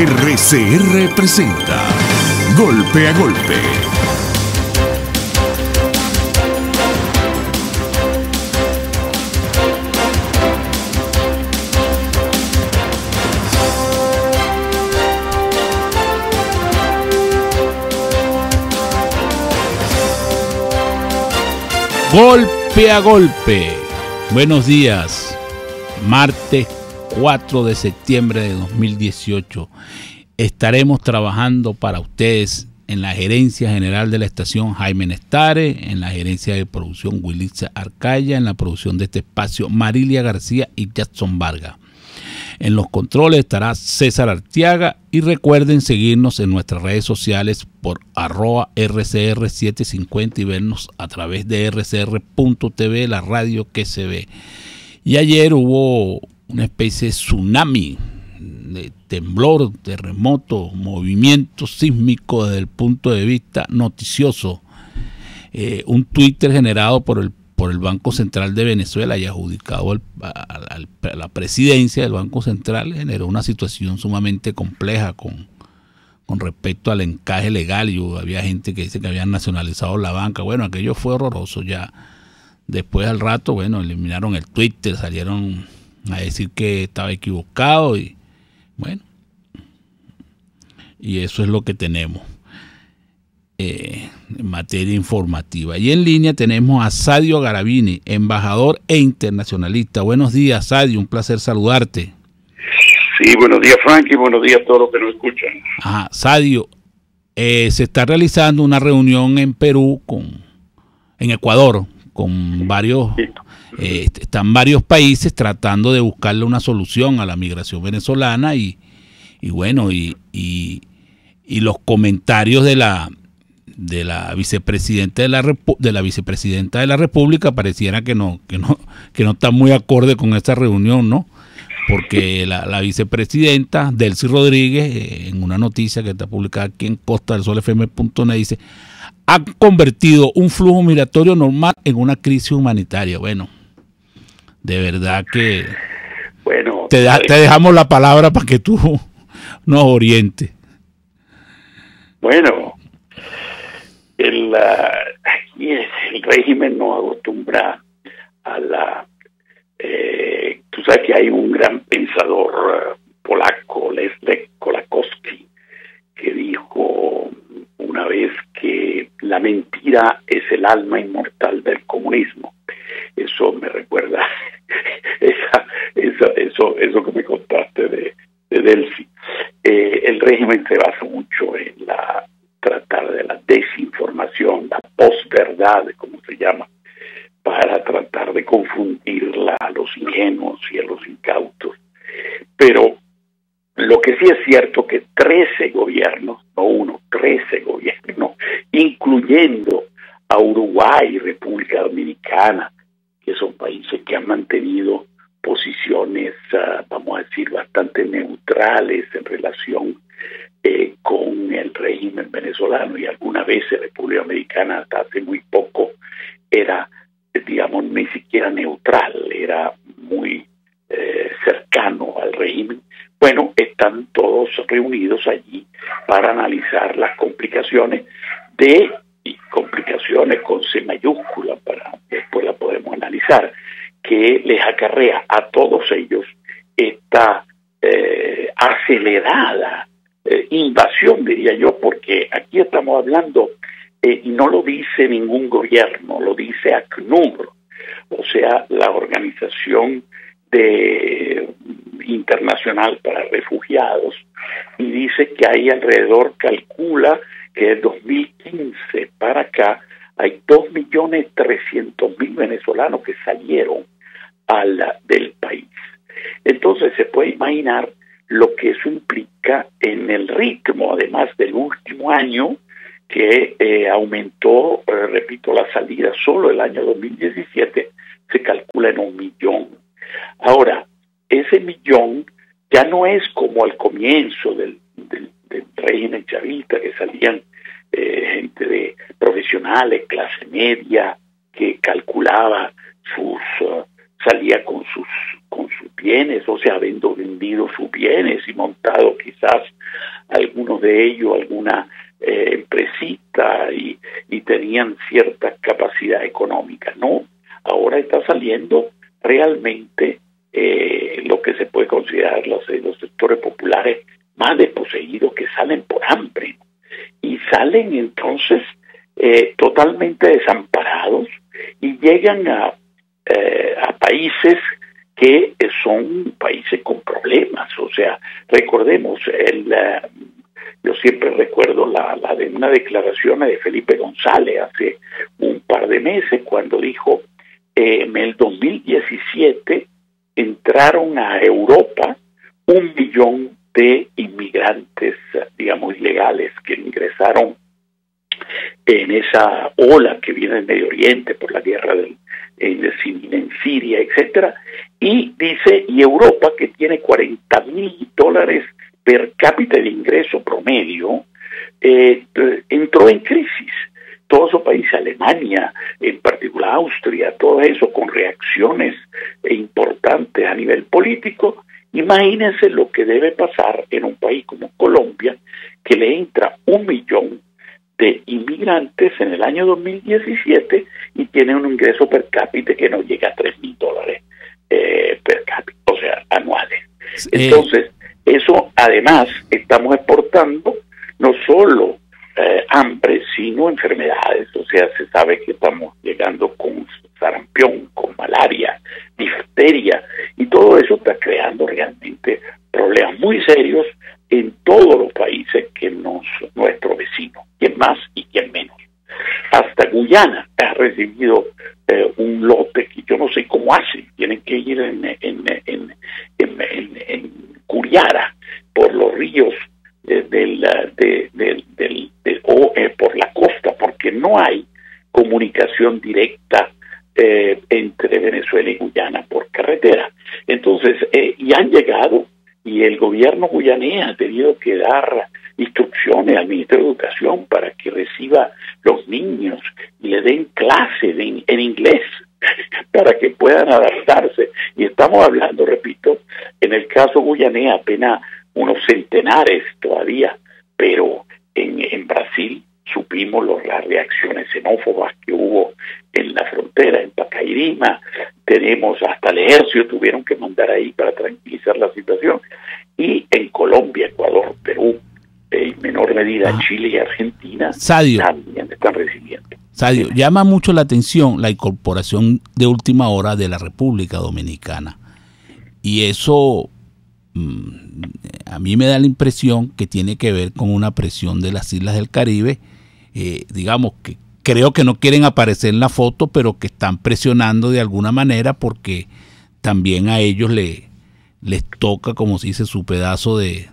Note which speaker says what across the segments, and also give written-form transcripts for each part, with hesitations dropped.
Speaker 1: RCR presenta Golpe a Golpe.
Speaker 2: Golpe a golpe. Buenos días. Martes 4 de septiembre de 2018. Estaremos trabajando para ustedes en la gerencia general de la estación Jaime Nestare, en la gerencia de producción Wilitza Arcaya, en la producción de este espacio Marilia García y Jackson Vargas. En los controles estará César Arteaga y recuerden seguirnos en nuestras redes sociales por @RCR750 y vernos a través de rcr.tv, la radio que se ve. Y ayer hubo una especie de tsunami, de temblor, terremoto, movimiento sísmico desde el punto de vista noticioso. Un Twitter generado por el Banco Central de Venezuela y adjudicado a la presidencia del Banco Central generó una situación sumamente compleja con respecto al encaje legal. Y había gente que dice que habían nacionalizado la banca. Bueno, aquello fue horroroso. Ya después al rato, bueno, eliminaron el Twitter, salieron a decir que estaba equivocado y bueno, y eso es lo que tenemos en materia informativa. Y en línea tenemos a Sadio Garavini, embajador e internacionalista. Buenos días, Sadio, un placer saludarte.
Speaker 3: Sí, buenos días, Frankie, buenos días a todos los que nos escuchan.
Speaker 2: Ajá, Sadio, se está realizando una reunión en Perú, en Ecuador, con varios, están varios países tratando de buscarle una solución a la migración venezolana y bueno, y los comentarios de la vicepresidenta de la vicepresidenta de la República pareciera que no está muy acorde con esta reunión, ¿no? Porque la vicepresidenta Delcy Rodríguez, en una noticia que está publicada aquí en costadelsolfm.net, dice: ha convertido un flujo migratorio normal en una crisis humanitaria. Bueno, de verdad que bueno, te dejamos la palabra para que tú nos orientes.
Speaker 3: Bueno, aquí el régimen no acostumbra a tú sabes que hay un gran pensador polaco, Leszek Kolakowski, que dijo una vez que la mentira es el alma inmortal del comunismo. Eso me recuerda eso que me contaste de Delcy. El régimen se basa mucho en tratar de la desinformación, la posverdad, como se llama, para tratar de confundirla a los ingenuos y a los incautos. Pero lo que sí es cierto que 13 gobiernos, no uno, 13 gobiernos, incluyendo a Uruguay y República Dominicana, que son países que han mantenido posiciones, vamos a decir, bastante neutrales en relación con el régimen venezolano, y alguna vez República Dominicana hasta hace muy poco era, digamos, ni siquiera neutral, era muy cercano al régimen. Bueno, están todos reunidos allí para analizar las complicaciones y complicaciones con C mayúscula, para después la podemos analizar, que les acarrea a todos ellos esta acelerada invasión, diría yo, porque aquí estamos hablando, y no lo dice ningún gobierno, lo dice ACNUR, o sea, la Organización Internacional para Refugiados, y dice que hay alrededor, calcula que de 2015 para acá hay 2.300.000 venezolanos que salieron del país. Entonces se puede imaginar lo que eso implica en el ritmo, además del último año, que aumentó, repito, la salida. Solo el año 2017 se calcula en 1 millón. Ahora, ese millón ya no es como al comienzo del régimen chavista, que salían gente de profesionales, clase media, que calculaba salía con sus con sus bienes, o sea, habiendo vendido sus bienes y montado quizás algunos de ellos, alguna empresita y tenían cierta capacidad económica. No, ahora está saliendo realmente lo que se puede considerar los sectores populares más desposeídos, que salen por hambre y salen entonces totalmente desamparados y llegan a países que son países con problemas. O sea, recordemos, yo siempre recuerdo la de una declaración de Felipe González hace un par de meses, cuando dijo en el 2017 entraron a Europa 1 millón de inmigrantes, digamos, ilegales, que ingresaron en esa ola que viene del Medio Oriente por la guerra en Siria, etcétera, y dice, y Europa, que tiene $40,000 per cápita de ingreso promedio, entró en crisis. Todos esos países, Alemania, en particular Austria, todo eso con reacciones importantes a nivel político. Imagínense lo que debe pasar en un país como Colombia, que le entra 1 millón de inmigrantes en el año 2017 y tiene un ingreso per cápita que no llega a $3,000 per cápita, o sea, anuales. Entonces, eso además estamos exportando no solo hambre, sino enfermedades. O sea, se sabe que estamos llegando con sarampión, con malaria, difteria, y todo eso está creando realmente problemas muy serios en todos los países que nuestro vecino, quien más y quien menos. Hasta Guyana ha recibido un lote que yo no sé cómo hacen, tienen que ir en Curiara por los ríos por la costa, porque no hay comunicación directa entre Venezuela y Guyana por carretera. Entonces, y han llegado, y el gobierno guyanés ha tenido que dar instrucciones al Ministerio de Educación para que reciba los niños y le den clases en inglés para que puedan adaptarse. Y estamos hablando, repito, en el caso guyanés apenas unos centenares todavía, pero en Brasil supimos las reacciones xenófobas que hubo en la frontera, en Pacairima. Tenemos hasta el ejército, tuvieron que mandar ahí para tranquilizar la situación. Y en Colombia, Ecuador, Perú, en menor medida Chile y Argentina,
Speaker 2: Sadio,
Speaker 3: también están recibiendo.
Speaker 2: Sadio, llama mucho la atención la incorporación de última hora de la República Dominicana. Y eso a mí me da la impresión que tiene que ver con una presión de las islas del Caribe, digamos que creo que no quieren aparecer en la foto, pero que están presionando de alguna manera porque también a ellos les toca, como se dice, su pedazo de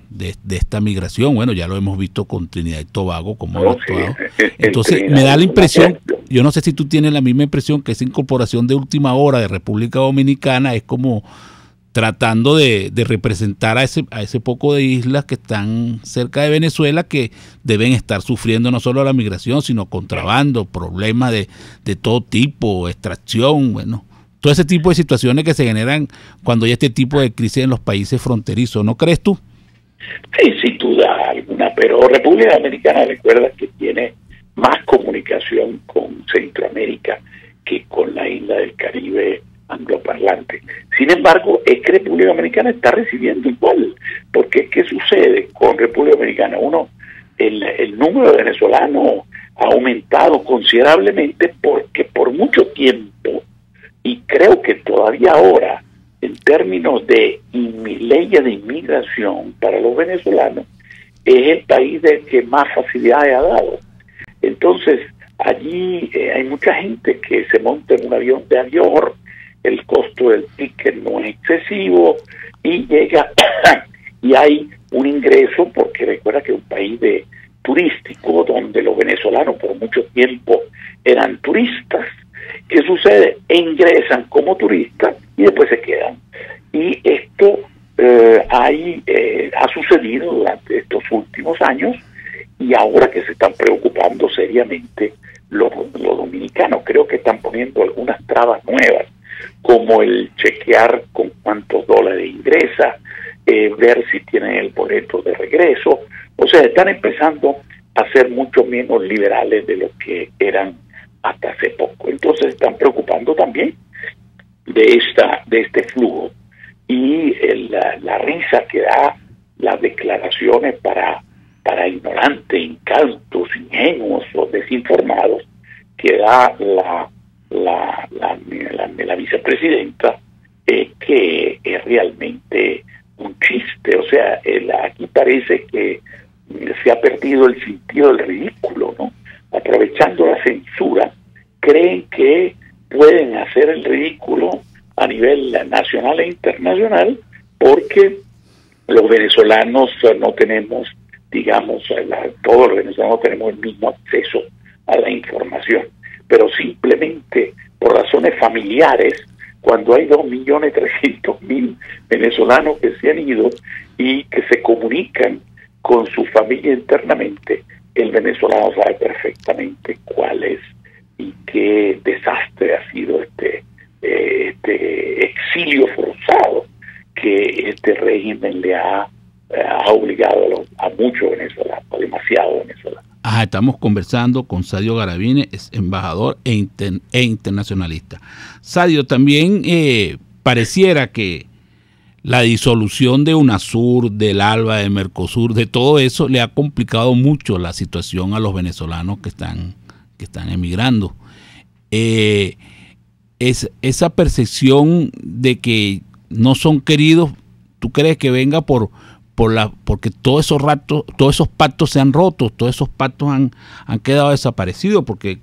Speaker 2: esta migración. Bueno, ya lo hemos visto con Trinidad y Tobago, como han actuado. Entonces, me da la impresión, yo no sé si tú tienes la misma impresión, que esa incorporación de última hora de República Dominicana es como tratando de representar a ese poco de islas que están cerca de Venezuela, que deben estar sufriendo no solo la migración, sino contrabando, problemas de todo tipo, extracción, bueno, todo ese tipo de situaciones que se generan cuando hay este tipo de crisis en los países fronterizos, ¿no crees tú?
Speaker 3: Sí, sin duda alguna, pero República Dominicana, recuerda que tiene más comunicación con Centroamérica que con la isla del Caribe angloparlante. Sin embargo, es que República Dominicana está recibiendo igual, porque ¿qué sucede con República Dominicana? El número de venezolanos ha aumentado considerablemente porque por mucho tiempo, y creo que todavía ahora, en términos de leyes de inmigración para los venezolanos, es el país del que más facilidades ha dado. Entonces, allí hay mucha gente que se monta en un avión de avión, el costo del ticket no es excesivo y llega y hay un ingreso, porque recuerda que es un país turístico donde los venezolanos por mucho tiempo eran turistas. ¿Qué sucede? Ingresan como turistas y después se quedan. Y esto ha sucedido durante estos últimos años, y ahora que se están preocupando seriamente los dominicanos, creo que están poniendo algunas trabas nuevas. como el chequear con cuántos dólares ingresa, ver si tienen el boleto de regreso. O sea, están empezando a ser mucho menos liberales de lo que eran hasta hace poco. Entonces están preocupando también de este flujo, y la risa que da las declaraciones para ignorantes, incautos, ingenuos o desinformados que da la vicepresidenta, que es realmente un chiste. O sea, aquí parece que se ha perdido el sentido del ridículo, ¿no? Aprovechando la censura, creen que pueden hacer el ridículo a nivel nacional e internacional, porque los venezolanos no tenemos, digamos, todos los venezolanos tenemos el mismo acceso a la información, pero simplemente por razones familiares, cuando hay 2.300.000 venezolanos que se han ido y que se comunican con su familia internamente, el venezolano sabe perfectamente cuál es y qué desastre ha sido este exilio forzado que este régimen le ha obligado a muchos venezolanos, a demasiados venezolanos.
Speaker 2: Estamos conversando con Sadio Garavini, es embajador e internacionalista. Sadio, también pareciera que la disolución de UNASUR, del ALBA, de Mercosur, de todo eso le ha complicado mucho la situación a los venezolanos que están emigrando. Esa percepción de que no son queridos, ¿tú crees que venga porque todos esos pactos se han roto, todos esos pactos han quedado desaparecidos? Porque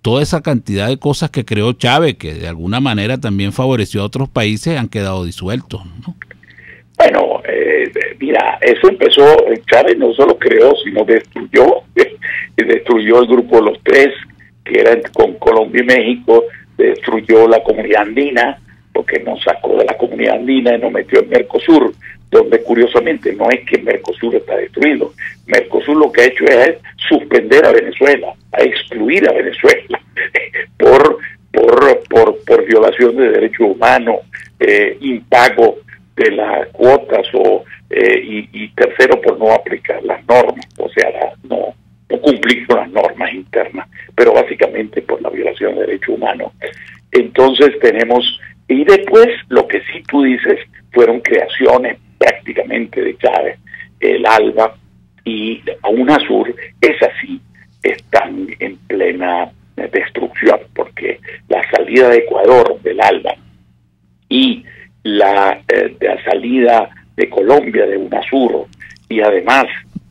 Speaker 2: toda esa cantidad de cosas que creó Chávez, que de alguna manera también favoreció a otros países, han quedado disueltos, ¿no?
Speaker 3: Bueno, mira, eso empezó, Chávez no solo creó, sino destruyó el grupo de los tres, que eran con Colombia y México, destruyó la comunidad andina, porque nos sacó de la comunidad andina y nos metió en Mercosur, donde curiosamente no es que Mercosur está destruido. Mercosur lo que ha hecho es suspender a Venezuela, a excluir a Venezuela por violación de derechos humanos, impago de las cuotas y tercero, por no aplicar las normas, o sea, no cumplir con las normas internas, pero básicamente por la violación de derechos humanos. Entonces y después lo que sí tú dices fueron creaciones prácticamente de Chávez, el ALBA y UNASUR, esas sí están en plena destrucción, porque la salida de Ecuador del ALBA y la salida de Colombia de UNASUR, y además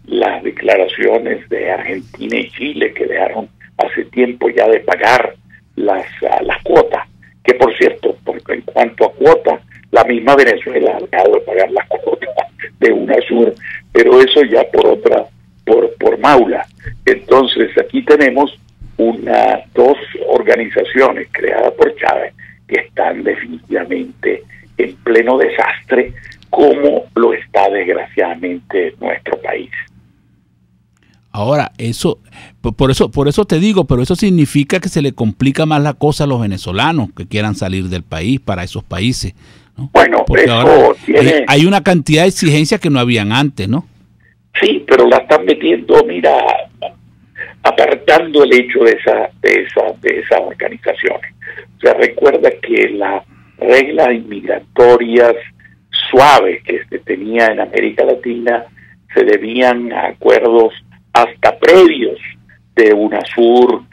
Speaker 3: las declaraciones de Argentina y Chile, que dejaron hace tiempo ya de pagar las cuotas, que por cierto, en cuanto a cuotas, la misma Venezuela ha dejado de pagar las cuotas de UNASUR, pero eso ya por maula. Entonces aquí tenemos dos organizaciones creadas por Chávez que están definitivamente en pleno desastre, como lo está desgraciadamente nuestro país.
Speaker 2: Ahora, por eso te digo, pero eso significa que se le complica más la cosa a los venezolanos que quieran salir del país para esos países, ¿no?
Speaker 3: Bueno,
Speaker 2: porque
Speaker 3: eso
Speaker 2: ahora hay una cantidad de exigencias que no habían antes, ¿no?
Speaker 3: Sí, pero la están metiendo, mira, apartando el hecho de esas organizaciones. O sea, recuerda que las reglas inmigratorias suaves que se tenía en América Latina se debían a acuerdos hasta previos de UNASUR,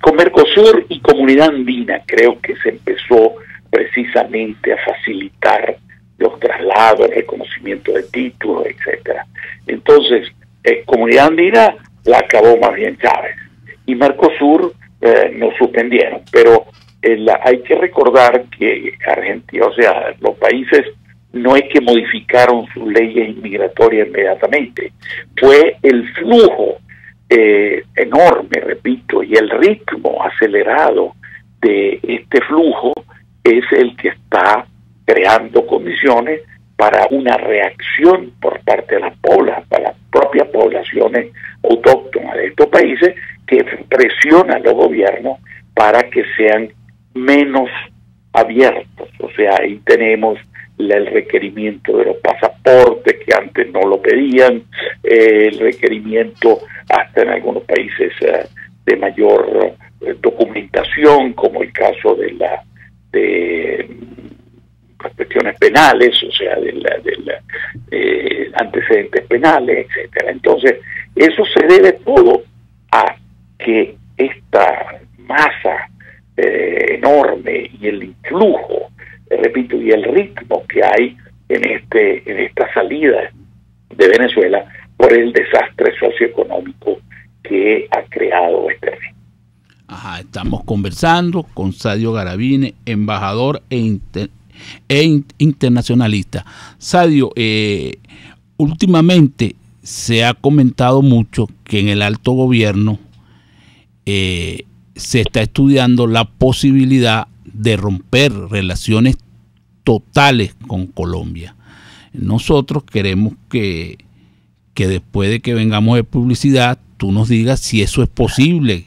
Speaker 3: con Mercosur y Comunidad Andina. Creo que se empezó precisamente a facilitar los traslados, el reconocimiento de títulos, etcétera. Entonces, Comunidad Andina la acabó más bien Chávez, y Mercosur nos suspendieron, pero hay que recordar que Argentina, o sea, los países no es que modificaron sus leyes inmigratorias inmediatamente, fue el flujo enorme, repito, y el ritmo acelerado de este flujo es el que está creando condiciones para una reacción por parte de las propias poblaciones autóctonas de estos países, que presionan a los gobiernos para que sean menos abiertos. O sea, ahí tenemos el requerimiento de los pasaportes, que antes no lo pedían, el requerimiento hasta en algunos países de mayor documentación, como el caso de las cuestiones penales, o sea, de antecedentes penales, etcétera. Entonces, eso se debe todo a que esta masa enorme y el influjo, repito, y el ritmo que hay en esta salida de Venezuela por el desastre socioeconómico que ha creado este régimen.
Speaker 2: Ajá, estamos conversando con Sadio Garavini, embajador internacionalista. Sadio, últimamente se ha comentado mucho que en el alto gobierno se está estudiando la posibilidad de romper relaciones totales con Colombia. Nosotros queremos que después de que vengamos de publicidad, tú nos digas si eso es posible,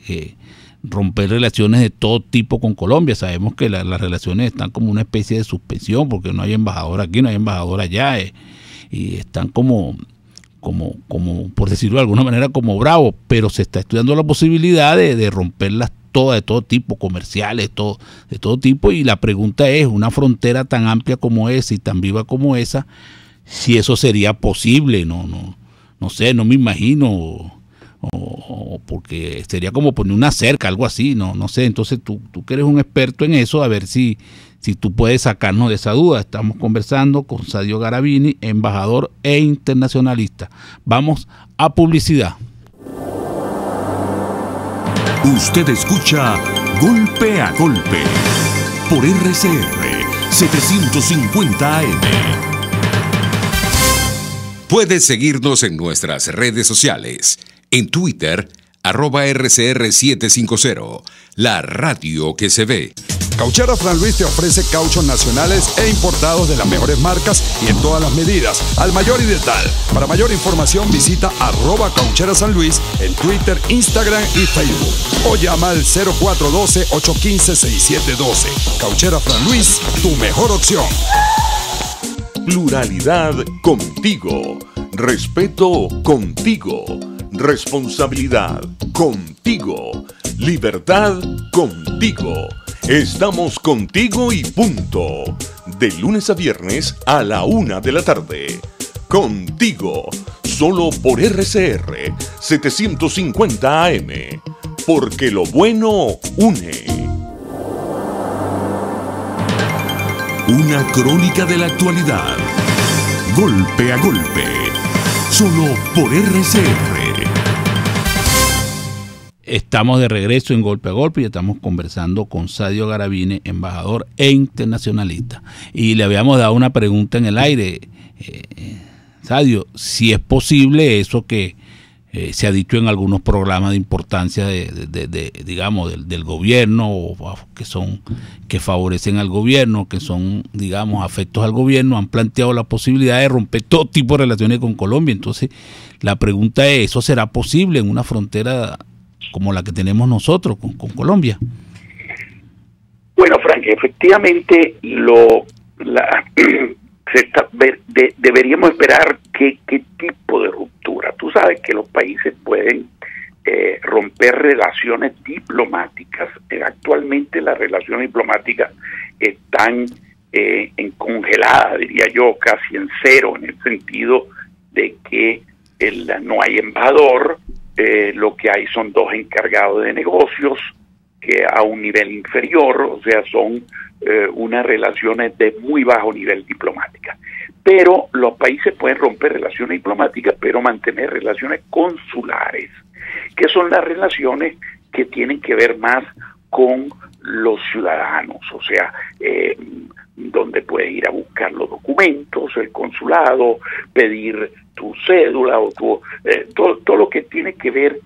Speaker 2: romper relaciones de todo tipo con Colombia. Sabemos que las relaciones están como una especie de suspensión, porque no hay embajador aquí, no hay embajador allá, y están como por decirlo de alguna manera, como bravos, pero se está estudiando la posibilidad de romperlas todas, de todo tipo, comerciales, de todo tipo, y la pregunta es, una frontera tan amplia como esa y tan viva como esa, si eso sería posible. No sé, no me imagino, o porque sería como poner una cerca, algo así, no sé. Entonces tú que eres un experto en eso, a ver si tú puedes sacarnos de esa duda. Estamos conversando con Sadio Garavini, embajador internacionalista. Vamos a publicidad.
Speaker 1: Usted escucha Golpe a Golpe por RCR 750 AM.
Speaker 4: Puedes seguirnos en nuestras redes sociales. En Twitter, @RCR750, la radio que se ve.
Speaker 5: Cauchera Fran Luis te ofrece cauchos nacionales e importados de las mejores marcas y en todas las medidas, al mayor y de tal. Para mayor información visita @Cauchera San Luis en Twitter, Instagram y Facebook. O llama al 0412-815-6712. Cauchera Fran Luis, tu mejor opción.
Speaker 1: Pluralidad contigo. Respeto contigo. Responsabilidad contigo. Libertad contigo. Estamos contigo y punto. De lunes a viernes a la 1 de la tarde. Contigo. Solo por RCR 750 AM. Porque lo bueno une. Una crónica de la actualidad. Golpe a golpe. Solo por RCR.
Speaker 2: Estamos de regreso en Golpe a Golpe y estamos conversando con Sadio Garavini, embajador internacionalista. Y le habíamos dado una pregunta en el aire, Sadio, si es posible eso que se ha dicho en algunos programas de importancia digamos, del gobierno, o que favorecen al gobierno, que son, digamos, afectos al gobierno, han planteado la posibilidad de romper todo tipo de relaciones con Colombia. Entonces, la pregunta es, ¿eso será posible en una frontera como la que tenemos nosotros con Colombia?
Speaker 3: Bueno, Frank, efectivamente deberíamos esperar qué tipo de ruptura. Tú sabes que los países pueden romper relaciones diplomáticas. Actualmente las relaciones diplomáticas están congeladas, diría yo, casi en cero, en el sentido de que no hay embajador. Lo que hay son dos encargados de negocios que a un nivel inferior, o sea, son unas relaciones de muy bajo nivel diplomática. Pero los países pueden romper relaciones diplomáticas, pero mantener relaciones consulares, que son las relaciones que tienen que ver más con los ciudadanos, o sea, donde puedes ir a buscar los documentos, el consulado, pedir tu cédula o todo lo que tiene que ver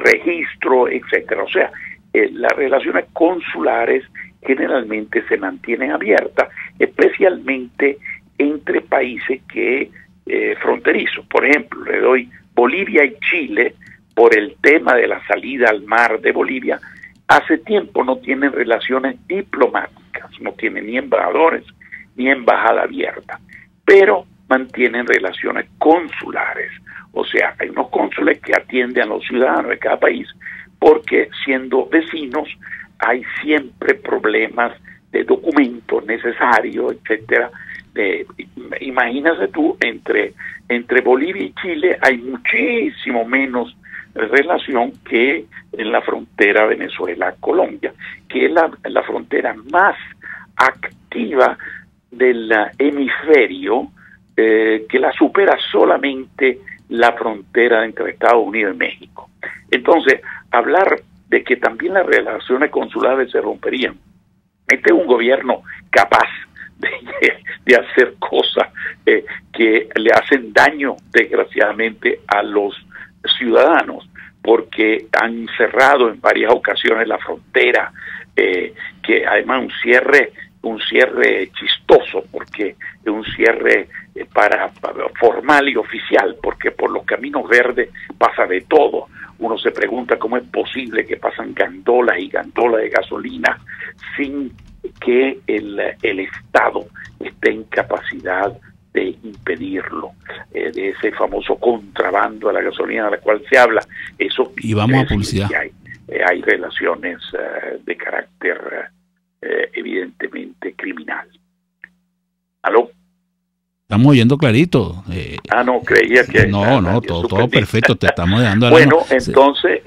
Speaker 3: registro, etcétera. O sea, las relaciones consulares generalmente se mantienen abiertas, especialmente entre países fronterizos. Por ejemplo, le doy Bolivia y Chile, por el tema de la salida al mar de Bolivia, hace tiempo no tienen relaciones diplomáticas, no tienen ni embajadores ni embajada abierta, pero mantienen relaciones consulares. O sea, hay unos cónsules que atienden a los ciudadanos de cada país, porque siendo vecinos hay siempre problemas de documentos necesarios, etcétera. Imagínate tú, entre Bolivia y Chile hay muchísimo menos relación que en la frontera Venezuela-Colombia, que es la frontera más activa del hemisferio, que la supera solamente la frontera entre Estados Unidos y México. Entonces, hablar de que también las relaciones consulares se romperían. Este es un gobierno capaz de hacer cosas que le hacen daño, desgraciadamente, a los ciudadanos, porque han cerrado en varias ocasiones la frontera, que además un cierre chistoso, porque es un cierre para formal y oficial, porque por los caminos verdes pasa de todo. Uno se pregunta cómo es posible que pasan gandolas y gandolas de gasolina sin que el Estado esté en capacidad de impedirlo, de ese famoso contrabando a la gasolina de la cual se habla. Eso,
Speaker 2: y vamos a publicidad.
Speaker 3: Hay relaciones de carácter evidentemente criminal. ¿Aló?
Speaker 2: Estamos oyendo clarito.
Speaker 3: No, creía que...
Speaker 2: No, todo perfecto, te estamos dando...
Speaker 3: Bueno, entonces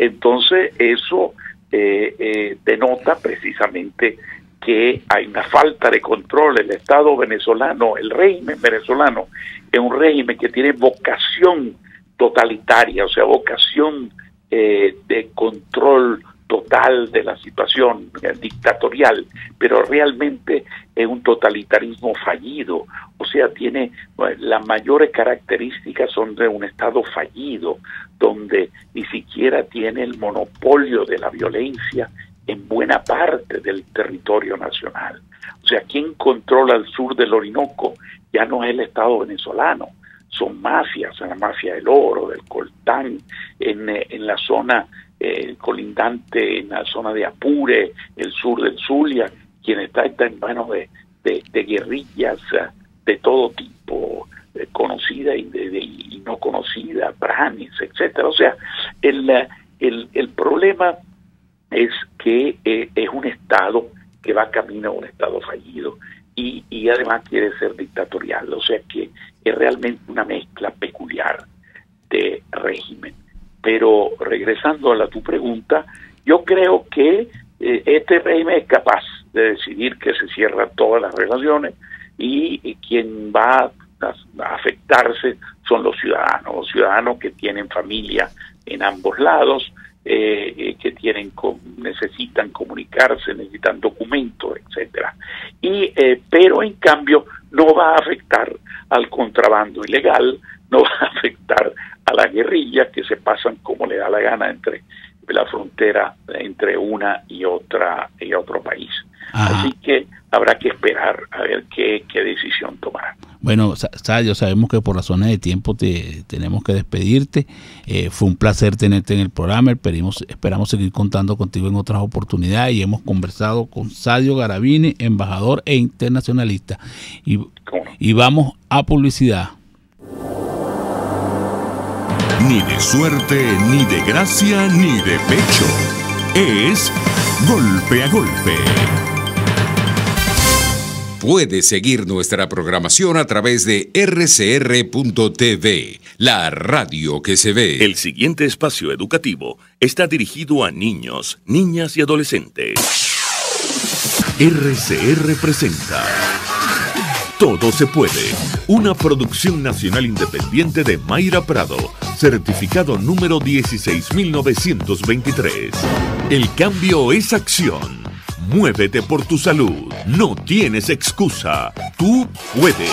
Speaker 3: eso denota precisamente que hay una falta de control. El Estado venezolano, el régimen venezolano, es un régimen que tiene vocación totalitaria, o sea, vocación de control total de la situación dictatorial, pero realmente es un totalitarismo fallido. O sea, tiene las mayores características son de un Estado fallido, donde ni siquiera tiene el monopolio de la violencia en buena parte del territorio nacional. O sea, quien controla el sur del Orinoco ya no es el Estado venezolano, son mafias, la mafia del oro, del coltán, en la zona colindante, en la zona de Apure, el sur del Zulia, quien está en manos de guerrillas de todo tipo, conocida y no conocida, branes, etcétera. O sea, el problema es que es un Estado que va camino a un Estado fallido y además quiere ser dictatorial. O sea que es realmente una mezcla peculiar de régimen. Pero regresando a tu pregunta, yo creo que este régimen es capaz de decidir que se cierran todas las relaciones y quien va a afectarse son los ciudadanos que tienen familia en ambos lados, que necesitan comunicarse, necesitan documentos, etcétera. Pero en cambio no va a afectar al contrabando ilegal, no va a afectar a la guerrilla que se pasan como le da la gana entre la frontera entre una y otro país. Ajá. Así que habrá que esperar a ver qué decisión tomarán.
Speaker 2: Bueno, Sadio, sabemos que por razones de tiempo tenemos que despedirte. Fue un placer tenerte en el programa. Esperamos seguir contando contigo en otras oportunidades y hemos conversado con Sadio Garavini, embajador e internacionalista. Y vamos a publicidad.
Speaker 1: Ni de suerte, ni de gracia, ni de pecho. Es Golpe a Golpe.
Speaker 4: Puedes seguir nuestra programación a través de rcr.tv, la radio que se ve.
Speaker 6: El siguiente espacio educativo está dirigido a niños, niñas y adolescentes.
Speaker 1: RCR presenta Todo se puede, una producción nacional independiente de Mayra Prado, certificado número 16923. El cambio es acción. Muévete por tu salud. No tienes excusa. Tú puedes.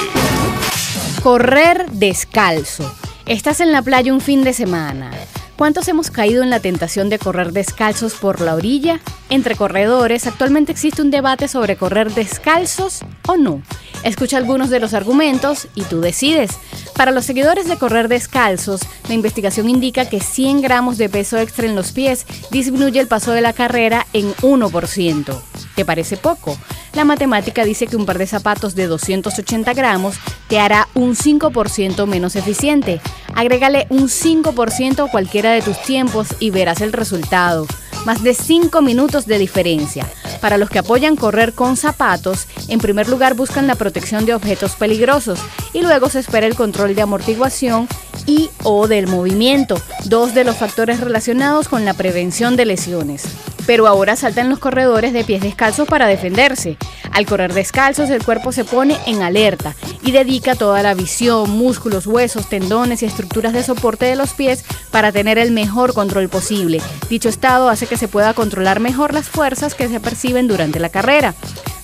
Speaker 7: Correr descalzo. Estás en la playa un fin de semana. ¿Cuántos hemos caído en la tentación de correr descalzos por la orilla? Entre corredores, actualmente existe un debate sobre correr descalzos o no. Escucha algunos de los argumentos y tú decides. Para los seguidores de correr descalzos, la investigación indica que 100 gramos de peso extra en los pies disminuye el paso de la carrera en 1%. ¿Te parece poco? La matemática dice que un par de zapatos de 280 gramos te hará un 5% menos eficiente. Agrégale un 5% a cualquiera de tus tiempos y verás el resultado. Más de 5 minutos de diferencia. Para los que apoyan correr con zapatos, en primer lugar buscan la protección de objetos peligrosos y luego se espera el control de amortiguación y o del movimiento, dos de los factores relacionados con la prevención de lesiones. Pero ahora saltan los corredores de pies descalzos para defenderse. Al correr descalzos, el cuerpo se pone en alerta y dedica toda la visión, músculos, huesos, tendones y estructuras de soporte de los pies para tener el mejor control posible. Dicho estado hace que se pueda controlar mejor las fuerzas que se perciben durante la carrera.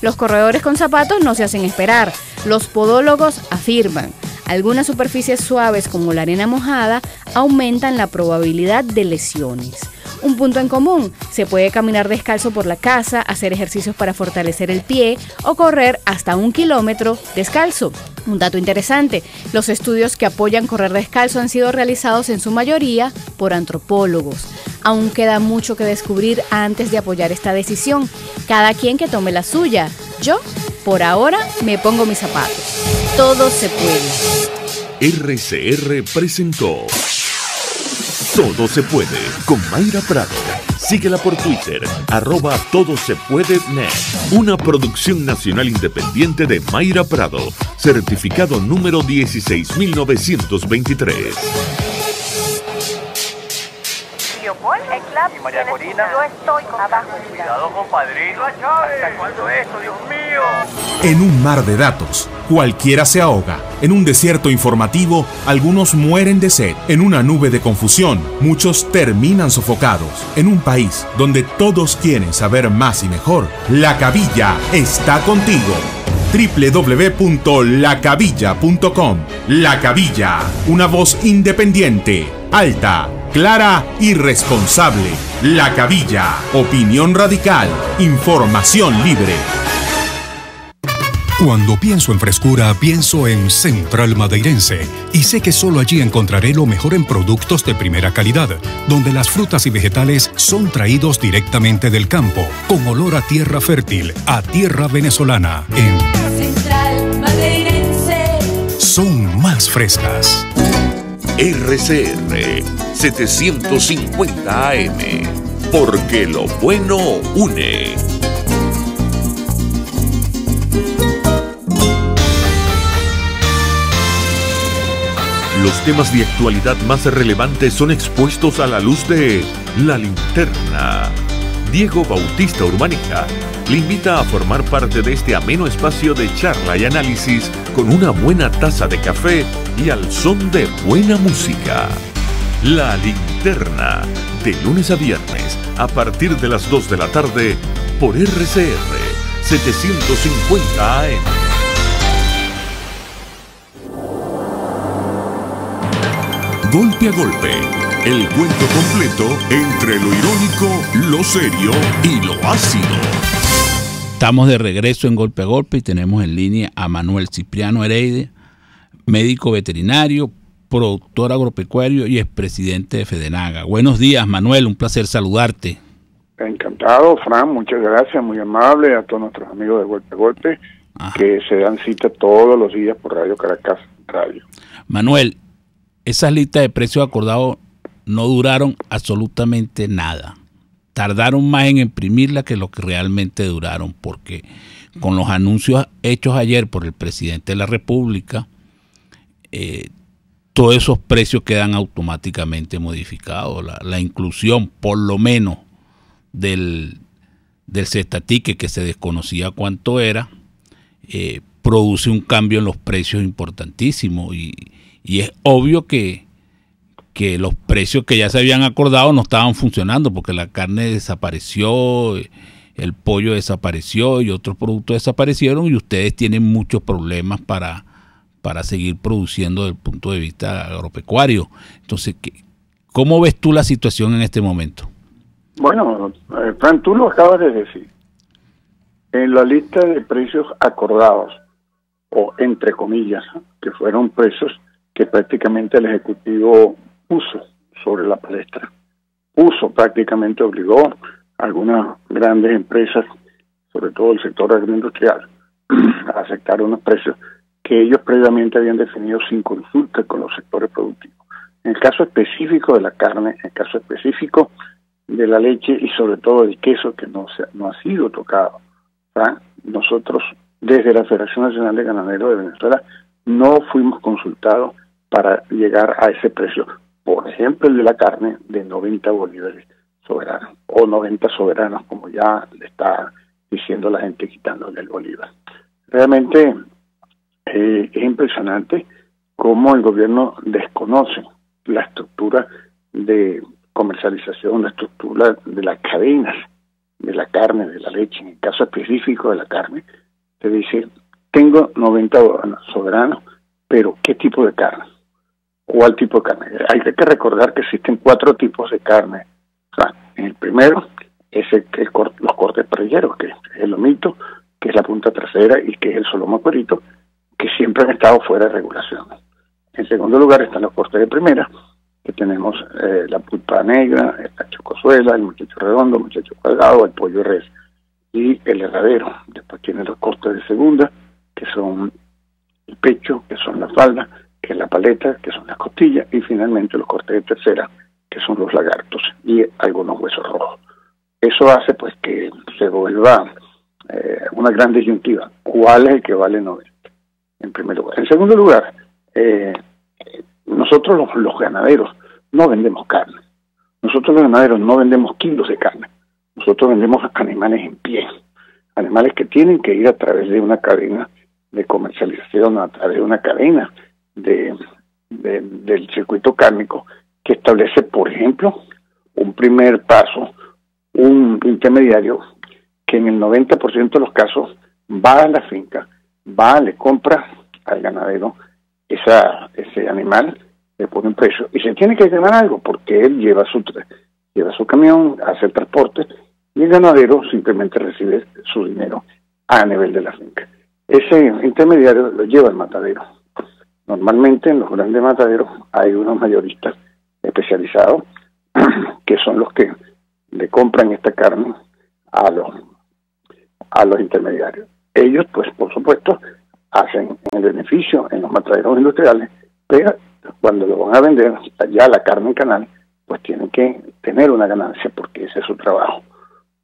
Speaker 7: Los corredores con zapatos no se hacen esperar. Los podólogos afirman: algunas superficies suaves como la arena mojada aumentan la probabilidad de lesiones. Un punto en común: se puede caminar descalzo por la casa, hacer ejercicios para fortalecer el pie o correr hasta 1 kilómetro descalzo. Un dato interesante: los estudios que apoyan correr descalzo han sido realizados en su mayoría por antropólogos. Aún queda mucho que descubrir antes de apoyar esta decisión. Cada quien que tome la suya. Yo, por ahora, me pongo mis zapatos. Todo se puede.
Speaker 1: RCR presentó Todo se puede con Mayra Prado. Síguela por Twitter, @todosepuede.net. Una producción nacional independiente de Mayra Prado, certificado número 16923.
Speaker 8: Y María Corina, yo estoy abajo. Cuidado, compadrito. ¿Hasta cuándo esto, Dios mío?
Speaker 9: En un mar de datos, cualquiera se ahoga. En un desierto informativo, algunos mueren de sed. En una nube de confusión, muchos terminan sofocados. En un país donde todos quieren saber más y mejor, La Cabilla está contigo. www.lacabilla.com. La Cabilla, una voz independiente, alta, clara y responsable. La Cabilla, opinión radical, información libre.
Speaker 4: Cuando pienso en frescura, pienso en Central Madeirense. Y sé que solo allí encontraré lo mejor en productos de primera calidad, donde las frutas y vegetales son traídos directamente del campo, con olor a tierra fértil, a tierra venezolana. En
Speaker 10: Central Madeirense
Speaker 4: son más frescas.
Speaker 6: RCR 750 AM, porque lo bueno une. Los temas de actualidad más relevantes son expuestos a la luz de La Linterna. Diego Bautista Urbaneja le invita a formar parte de este ameno espacio de charla y análisis con una buena taza de café y al son de buena música. La Linterna, de lunes a viernes, a partir de las 2 de la tarde, por RCR 750 AM. Golpe a golpe, el cuento completo entre lo irónico, lo serio y lo ácido.
Speaker 2: Estamos de regreso en Golpe a Golpe y tenemos en línea a Manuel Cipriano Heredia, médico veterinario, productor agropecuario y expresidente de Fedenaga. Buenos días, Manuel, un placer saludarte.
Speaker 3: Encantado, Fran, muchas gracias, muy amable a todos nuestros amigos de Golpe a Golpe. Ajá. Que se dan cita todos los días por Radio Caracas Radio.
Speaker 2: Manuel, esas listas de precios acordados no duraron absolutamente nada. Tardaron más en imprimirla que lo que realmente duraron, porque con los anuncios hechos ayer por el presidente de la República, todos esos precios quedan automáticamente modificados. La inclusión, por lo menos, del cestatique, que se desconocía cuánto era, produce un cambio en los precios importantísimo, y es obvio que los precios que ya se habían acordado no estaban funcionando, porque la carne desapareció, el pollo desapareció y otros productos desaparecieron, y ustedes tienen muchos problemas para seguir produciendo desde el punto de vista agropecuario. Entonces, ¿cómo ves tú la situación en este momento?
Speaker 3: Bueno, Fran, tú lo acabas de decir. En la lista de precios acordados
Speaker 11: o entre comillas, que fueron precios que prácticamente el Ejecutivo puso sobre la palestra. Prácticamente obligó a algunas grandes empresas, sobre todo el sector agroindustrial, a aceptar unos precios que ellos previamente habían definido sin consulta con los sectores productivos. En el caso específico de la carne, en el caso específico de la leche y sobre todo del queso, que no ha sido tocado, ¿verdad? Nosotros desde la Federación Nacional de Ganaderos de Venezuela no fuimos consultados para llegar a ese precio. Por ejemplo, el de la carne de 90 bolívares soberanos, o 90 soberanos, como ya le está diciendo la gente quitándole el bolívar. Realmente es impresionante cómo el gobierno desconoce la estructura de comercialización, la estructura de las cadenas de la carne, de la leche. En el caso específico de la carne, te dice, tengo 90 soberanos, pero ¿qué tipo de carne? ¿Cuál tipo de carne? Hay que recordar que existen 4 tipos de carne. O sea, el primero es los cortes parrilleros, que es el lomito, que es la punta trasera y que es el solomo cuerito, que siempre han estado fuera de regulación. En segundo lugar están los cortes de primera, que tenemos la pulpa negra, la chocosuela, el muchacho redondo, el muchacho cuadrado, el pollo de res y el herradero. Después tienen los cortes de segunda, que son el pecho, que son la falda, que es la paleta, que son las costillas, y finalmente los cortes de tercera, que son los lagartos y algunos huesos rojos. Eso hace pues que se vuelva una gran disyuntiva. ¿Cuál es el que vale 90? En primer lugar. En segundo lugar, nosotros los ganaderos no vendemos carne. Nosotros los ganaderos no vendemos kilos de carne. Nosotros vendemos animales en pie. Animales que tienen que ir a través de una cadena de comercialización, a través de una cadena del circuito cárnico que establece, por ejemplo, un primer paso, un intermediario que en el 90% de los casos va a la finca, le compra al ganadero ese animal, le pone un precio y se tiene que ganar algo porque él lleva su camión, hace el transporte y el ganadero simplemente recibe su dinero a nivel de la finca. Ese intermediario lo lleva al matadero. Normalmente en los grandes mataderos hay unos mayoristas especializados que son los que le compran esta carne a los intermediarios. Ellos, pues, por supuesto, hacen el beneficio en los mataderos industriales, pero cuando lo van a vender ya la carne en canal, pues tienen que tener una ganancia porque ese es su trabajo.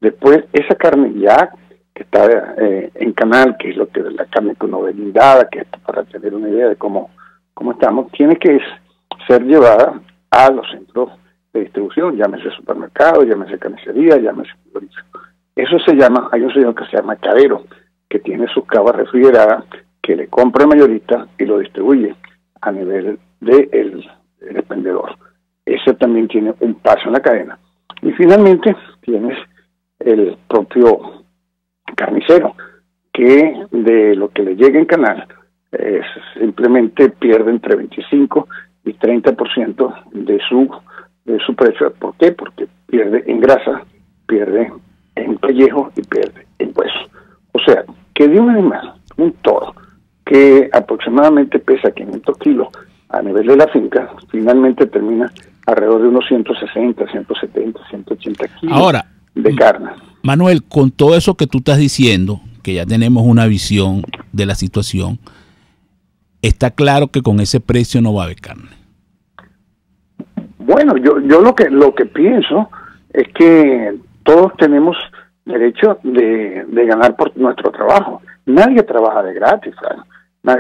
Speaker 11: Después, esa carne ya que está en canal, que es lo que la carne que uno ve blindada, que es para tener una idea de cómo estamos, tiene que ser llevada a los centros de distribución, llámese supermercado, llámese carnicería, llámese frigorífico. Eso se llama, hay un señor que se llama cadero, que tiene sus cavas refrigeradas, que le compra el mayorista y lo distribuye a nivel del expendedor. Ese también tiene un paso en la cadena. Y finalmente tienes el propio carnicero, que de lo que le llega en canal simplemente pierde entre 25 y 30% de su precio. ¿Por qué? Porque pierde en grasa, pierde en pellejo y pierde en hueso. O sea, que de un animal, un toro, que aproximadamente pesa 500 kilos a nivel de la finca, finalmente termina alrededor de unos 160, 170, 180 kilos ahora, de carne.
Speaker 2: Manuel, con todo eso que tú estás diciendo, que ya tenemos una visión de la situación, está claro que con ese precio no va a haber carne.
Speaker 11: Bueno, yo lo que pienso es que todos tenemos derecho de ganar por nuestro trabajo. Nadie trabaja de gratis, Frank.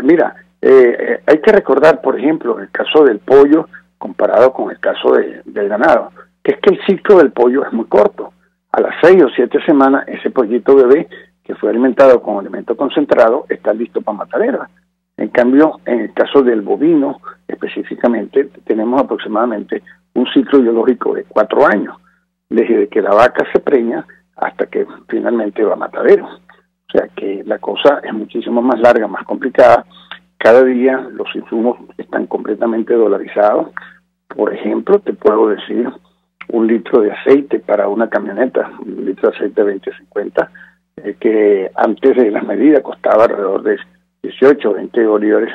Speaker 11: Mira, hay que recordar, por ejemplo, el caso del pollo comparado con el caso del ganado, que es que el ciclo del pollo es muy corto. A las 6 o 7 semanas, ese pollito bebé que fue alimentado con alimento concentrado está listo para matadera. En cambio, en el caso del bovino, específicamente, tenemos aproximadamente un ciclo biológico de 4 años, desde que la vaca se preña hasta que finalmente va a matadero. O sea que la cosa es muchísimo más larga, más complicada. Cada día los insumos están completamente dolarizados. Por ejemplo, te puedo decir, un litro de aceite para una camioneta, un litro de aceite 2050, que antes de las medidas costaba alrededor de 18, 20 bolívares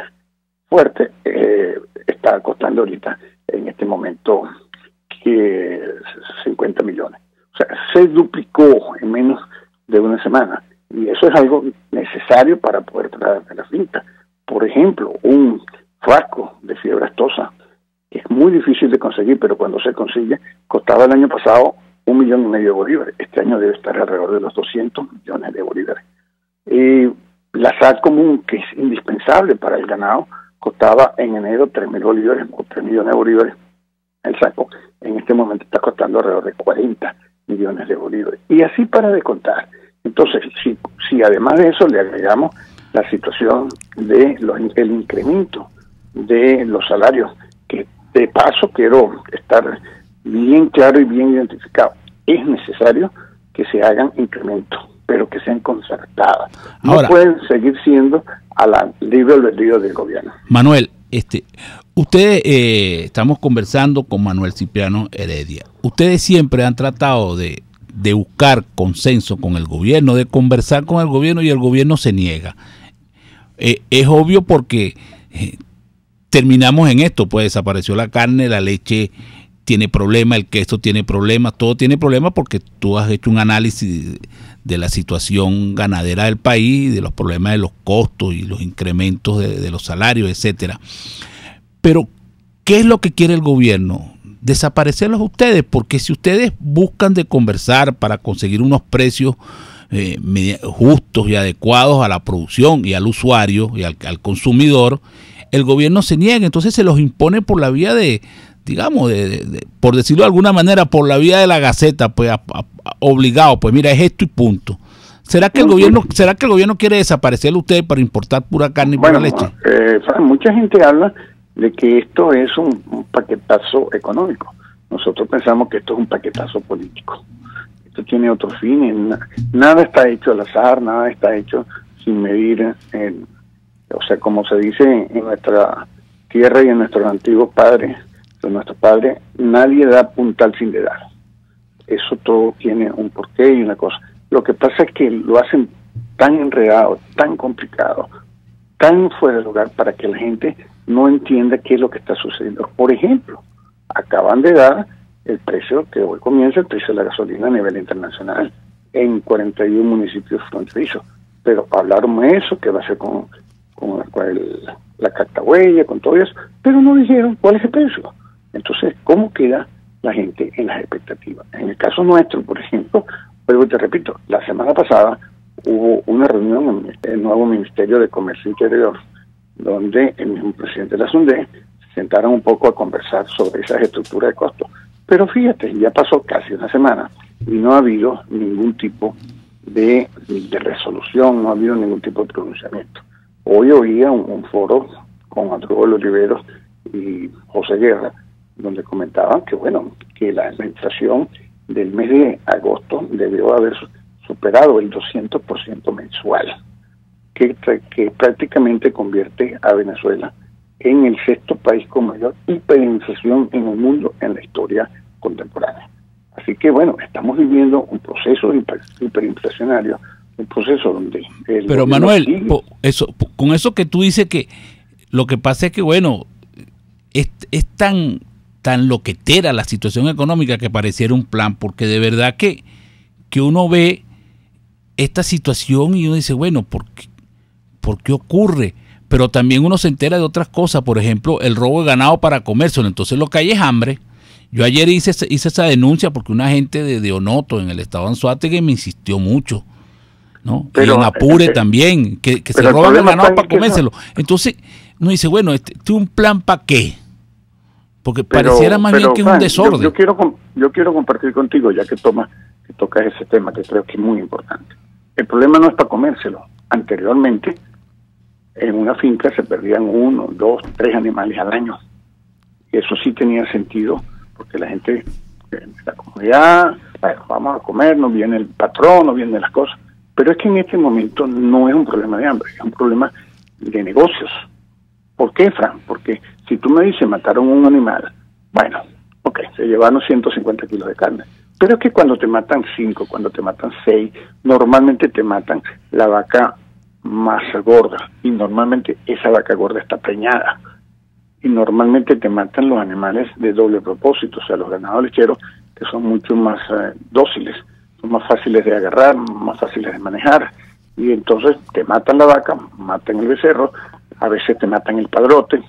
Speaker 11: fuerte, está costando ahorita en este momento que 50 millones. O sea, se duplicó en menos de una semana, y eso es algo necesario para poder traer de la finca. Por ejemplo, un frasco de fiebre aftosa, que es muy difícil de conseguir, pero cuando se consigue, costaba el año pasado 1,5 millones de bolívares. Este año debe estar alrededor de los 200 millones de bolívares. La sal común, que es indispensable para el ganado, costaba en enero 3.000 bolívares o 3 millones de bolívares el saco. En este momento está costando alrededor de 40 millones de bolívares. Y así para de contar. Entonces, si además de eso le agregamos la situación de el incremento de los salarios, que de paso quiero estar bien claro y bien identificado, es necesario que se hagan incrementos, pero que sean concertadas. No pueden seguir siendo a la libre albedrío del gobierno.
Speaker 2: Manuel, ustedes, estamos conversando con Manuel Cipriano Heredia. Ustedes siempre han tratado de buscar consenso con el gobierno, de conversar con el gobierno, y el gobierno se niega. Es obvio porque terminamos en esto, pues desapareció la carne, la leche tiene problemas, el queso tiene problemas, todo tiene problemas, porque tú has hecho un análisis de la situación ganadera del país, de los problemas de los costos y los incrementos de los salarios, etcétera. Pero, ¿qué es lo que quiere el gobierno? Desaparecerlos a ustedes, porque si ustedes buscan de conversar para conseguir unos precios justos y adecuados a la producción y al usuario y al consumidor, el gobierno se niega, entonces se los impone por la vía digamos, por decirlo de alguna manera, por la vía de la Gaceta, pues obligado, pues mira, es esto y punto. ¿Será que el gobierno quiere desaparecerlo a ustedes para importar pura carne y pura leche?
Speaker 11: Mucha gente habla de que esto es un paquetazo económico. Nosotros pensamos que esto es un paquetazo político. Esto tiene otros fines. Nada está hecho al azar, nada está hecho sin medir. O sea, como se dice en nuestra tierra y en nuestros antiguos padres, nuestros padres, nadie da puntal sin dedar. Eso todo tiene un porqué y una cosa. Lo que pasa es que lo hacen tan enredado, tan complicado, tan fuera de lugar, para que la gente no entienda qué es lo que está sucediendo. Por ejemplo, acaban de dar el precio que hoy comienza, el precio de la gasolina a nivel internacional en 41 municipios fronterizos, pero hablaron de eso, que va a ser con la cartahuella, con todo eso, pero no dijeron cuál es el precio. Entonces, ¿cómo queda la gente en las expectativas? En el caso nuestro, por ejemplo, pero te repito, la semana pasada hubo una reunión en el nuevo Ministerio de Comercio Interior, donde el mismo presidente de la SUNDE se sentaron un poco a conversar sobre esas estructuras de costos. Pero fíjate, ya pasó casi una semana y no ha habido ningún tipo de resolución, no ha habido ningún tipo de pronunciamiento. Hoy oía un foro con Andrés Oliveros y José Guerra, donde comentaban que, bueno, que la inflación del mes de agosto debió haber superado el 200% mensual, que prácticamente convierte a Venezuela en el sexto país con mayor hiperinflación en el mundo en la historia contemporánea. Así que, bueno, estamos viviendo un proceso hiperinflacionario, un proceso donde...
Speaker 2: Pero Manuel, con eso que tú dices, que lo que pasa es que, bueno, es tan loquetera la situación económica que pareciera un plan, porque de verdad que uno ve esta situación y uno dice, bueno, ¿por qué ocurre? Pero también uno se entera de otras cosas, por ejemplo, el robo de ganado para comérselo. Entonces lo que hay es hambre. Yo ayer hice esa denuncia porque una gente de Onoto, en el estado de Anzoátegui, me insistió mucho, ¿no? Pero, y en Apure también, que se roban el ganado para comérselo. Entonces uno dice, bueno, ¿este es un plan para qué? Porque pareciera más bien que es un desorden.
Speaker 11: Yo quiero compartir contigo, ya que tocas ese tema, que creo que es muy importante. El problema no es para comérselo. Anteriormente, en una finca se perdían 1, 2, 3 animales al año. Eso sí tenía sentido, porque la gente en la comunidad, bueno, vamos a comer, no viene el patrón, no vienen las cosas. Pero es que en este momento no es un problema de hambre, es un problema de negocios. ¿Por qué, Fran? Porque si tú me dices mataron un animal, bueno, ok, se llevaron 150 kilos de carne. Pero es que cuando te matan 5, cuando te matan 6, normalmente te matan la vaca más gorda, y normalmente esa vaca gorda está preñada, y normalmente te matan los animales de doble propósito, o sea, los ganados lecheros, que son mucho más dóciles, son más fáciles de agarrar, más fáciles de manejar, y entonces te matan la vaca, matan el becerro, a veces te matan el padrote,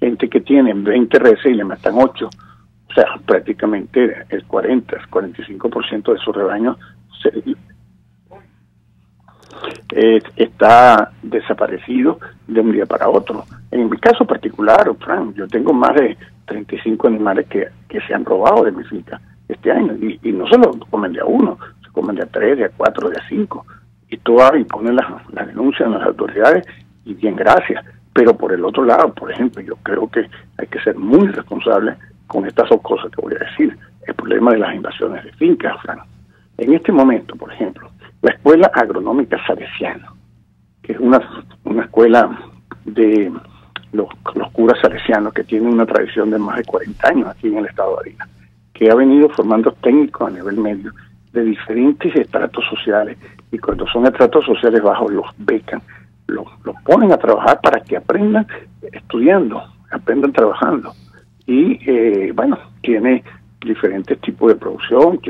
Speaker 11: gente que tiene 20 reses y le matan 8, o sea, prácticamente el 45% de su rebaño está desaparecido de un día para otro. En mi caso particular, Frank, yo tengo más de 35 animales que se han robado de mi finca este año, y no se lo comen de a uno, se comen de a 3, de a 4, de a 5, y tú vas y pones la denuncia en las autoridades, y bien, gracias. Pero por el otro lado, por ejemplo, yo creo que hay que ser muy responsable con estas dos cosas que voy a decir. El problema de las invasiones de fincas, Frank. En este momento, por ejemplo, la Escuela Agronómica Salesiana, que es una escuela de los curas salesianos que tienen una tradición de más de 40 años aquí en el estado de Barinas, que ha venido formando técnicos a nivel medio de diferentes estratos sociales, y cuando son estratos sociales bajos los becan, los ponen a trabajar para que aprendan estudiando, aprendan trabajando. Y bueno, tiene diferentes tipos de producción,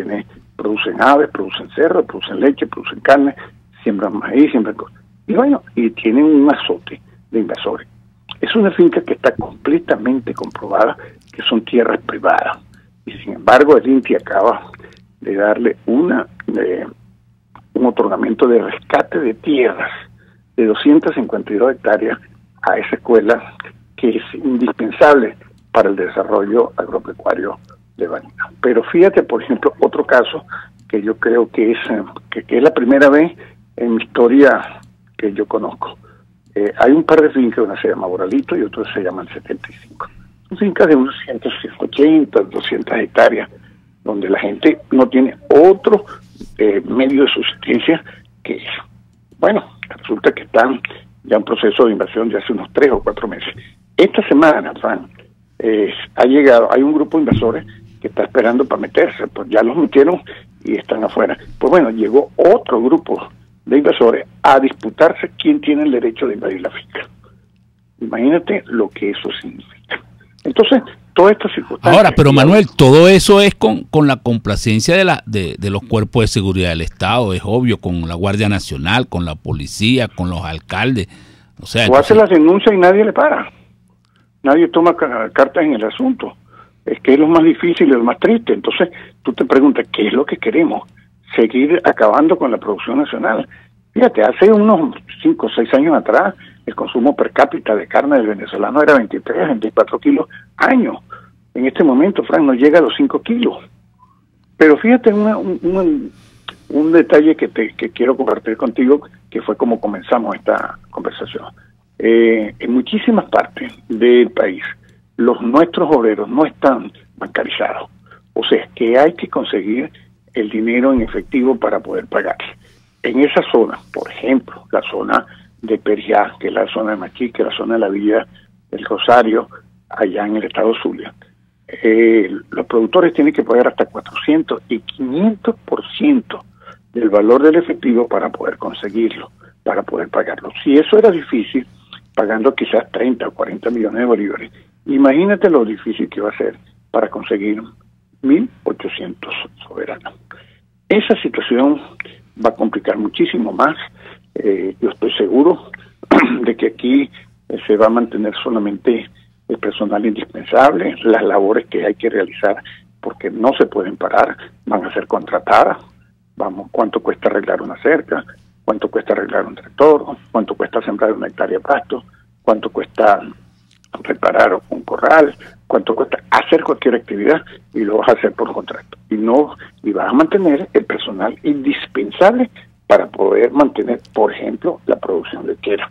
Speaker 11: producen aves, producen cerdo, producen leche, producen carne, siembran maíz, siembran cosas. Y bueno, y tienen un azote de invasores. Es una finca que está completamente comprobada que son tierras privadas. Y sin embargo, el INTI acaba de darle un otorgamiento de rescate de tierras de 252 hectáreas a esa escuela, que es indispensable para el desarrollo agropecuario de Barinas. Pero fíjate, por ejemplo, otro caso que yo creo que es la primera vez en mi historia que yo conozco. Hay un par de fincas, una se llama Boralito y otra se llama el 75. Son fincas de unos 180, 200 hectáreas, donde la gente no tiene otro medio de subsistencia que eso. Bueno, resulta que están ya en proceso de invasión de hace unos 3 o 4 meses. Esta semana, Fran, hay un grupo de invasores que está esperando para meterse, pues ya los metieron y están afuera. Pues bueno, llegó otro grupo de invasores a disputarse quién tiene el derecho de invadir la finca. Imagínate lo que eso significa. Entonces, todas estas circunstancias...
Speaker 2: Ahora, pero Manuel, todo eso es con la complacencia de los cuerpos de seguridad del Estado, es obvio, con la Guardia Nacional, con la policía, con los alcaldes. O sea,
Speaker 11: hace las denuncias y nadie le para. Nadie toma cartas en el asunto. Es que es lo más difícil y lo más triste. Entonces, tú te preguntas, ¿qué es lo que queremos? Seguir acabando con la producción nacional. Fíjate, hace unos 5 o 6 años atrás, el consumo per cápita de carne del venezolano era 23, 24 kilos año. En este momento, Frank, no llega a los 5 kilos. Pero fíjate un detalle que quiero compartir contigo, que fue como comenzamos esta conversación. En muchísimas partes del país, nuestros obreros no están bancarizados. O sea, que hay que conseguir el dinero en efectivo para poder pagar. En esa zona, por ejemplo, la zona de Perijá, que es la zona de Machique, la zona de la Villa del Rosario, allá en el estado Zulia, los productores tienen que pagar hasta 400 y 500% del valor del efectivo para poder conseguirlo, para poder pagarlo. Si eso era difícil, pagando quizás 30 o 40 millones de bolívares, imagínate lo difícil que va a ser para conseguir 1.800 soberanos. Esa situación va a complicar muchísimo más. Yo estoy seguro de que aquí se va a mantener solamente el personal indispensable, las labores que hay que realizar, porque no se pueden parar, van a ser contratadas. Vamos, ¿cuánto cuesta arreglar una cerca? ¿Cuánto cuesta arreglar un tractor? ¿Cuánto cuesta sembrar una hectárea de pasto? ¿Cuánto cuesta reparar un corral? ¿Cuánto cuesta hacer cualquier actividad? Y lo vas a hacer por contrato. Y vas a mantener el personal indispensable para poder mantener, por ejemplo, la producción lechera,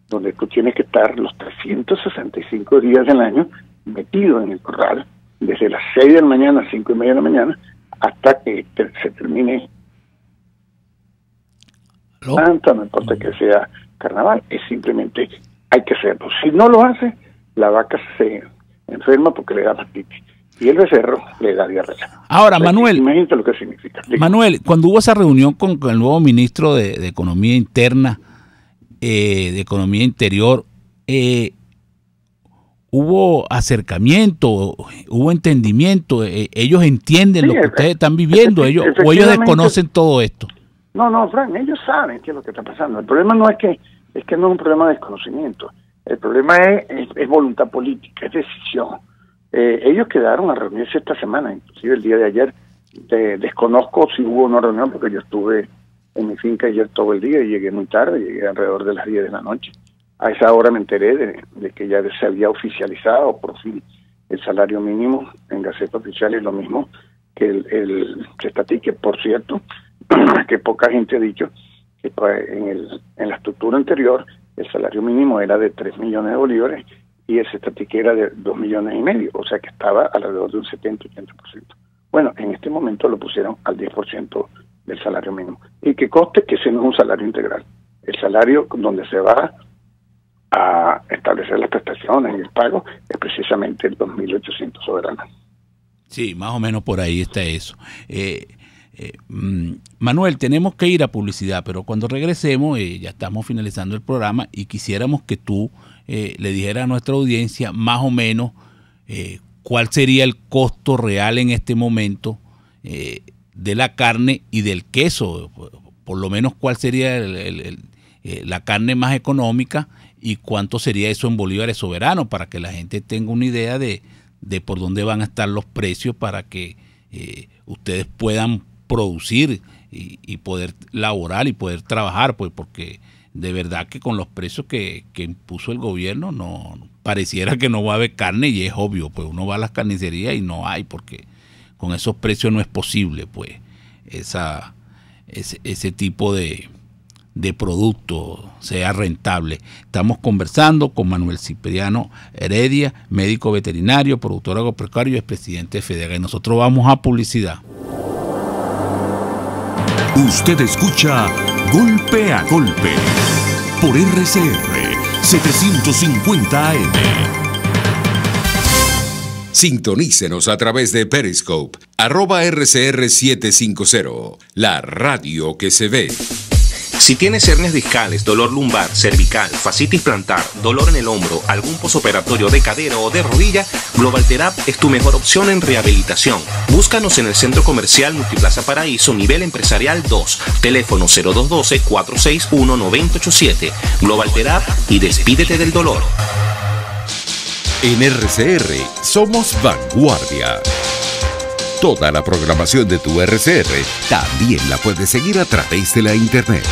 Speaker 11: donde tú tienes que estar los 365 días del año metido en el corral, desde las 6 de la mañana, 5 y media de la mañana, hasta que se termine. No importa que sea carnaval, es simplemente hay que hacerlo. Si no lo hace, la vaca se enferma porque le da mastitis y el becerro le da diarrea.
Speaker 2: Ahora, Manuel,
Speaker 11: imagínate lo que significa.
Speaker 2: Manuel, cuando hubo esa reunión con el nuevo ministro de Economía Interna, de Economía Interior, ¿hubo acercamiento, hubo entendimiento? ¿Ellos entienden lo que ustedes están viviendo? ¿O ellos desconocen todo esto?
Speaker 11: No, Frank, ellos saben qué es lo que está pasando. El problema no es que no es un problema de desconocimiento. El problema es voluntad política, es decisión. Ellos quedaron a reunirse esta semana, inclusive el día de ayer. Desconozco si hubo una reunión porque yo estuve en mi finca ayer todo el día y llegué muy tarde, llegué alrededor de las 10 de la noche. A esa hora me enteré de que ya se había oficializado por fin el salario mínimo en Gaceta Oficial, y lo mismo que el Cestatique, por cierto, que poca gente ha dicho que en la estructura anterior el salario mínimo era de 3 millones de bolívares y el Cestatique era de 2,5 millones, o sea que estaba alrededor de un 70-80%. Bueno, en este momento lo pusieron al 10% del salario mínimo. Y que conste que ese no es un salario integral. El salario donde se va a establecer las prestaciones y el pago es precisamente el 2.800 soberano.
Speaker 2: Sí, más o menos por ahí está eso. Manuel, tenemos que ir a publicidad, pero cuando regresemos, ya estamos finalizando el programa y quisiéramos que tú le dijeras a nuestra audiencia más o menos cuál sería el costo real en este momento de la carne y del queso, por lo menos cuál sería la carne más económica y cuánto sería eso en bolívares soberanos, para que la gente tenga una idea de por dónde van a estar los precios, para que ustedes puedan producir y poder laborar y poder trabajar, pues porque de verdad que con los precios que impuso el gobierno no pareciera que no va a haber carne, y es obvio, pues uno va a las carnicerías y no hay, porque con esos precios no es posible pues ese tipo de producto sea rentable. Estamos conversando con Manuel Cipriano Heredia, médico veterinario, productor agropecuario y expresidente de FEDEGA, y nosotros vamos a publicidad.
Speaker 1: Usted escucha Golpe a Golpe por RCR 750 AM.
Speaker 12: Sintonícenos a través de Periscope, @RCR750, la radio que se ve.
Speaker 13: Si tienes hernias discales, dolor lumbar, cervical, fascitis plantar, dolor en el hombro, algún posoperatorio de cadera o de rodilla, Global Therap es tu mejor opción en rehabilitación. Búscanos en el Centro Comercial Multiplaza Paraíso, nivel empresarial 2, teléfono 0212-461-9087. Global Therap y despídete del dolor.
Speaker 12: En RCR somos vanguardia. Toda la programación de tu RCR también la puedes seguir a través de la internet.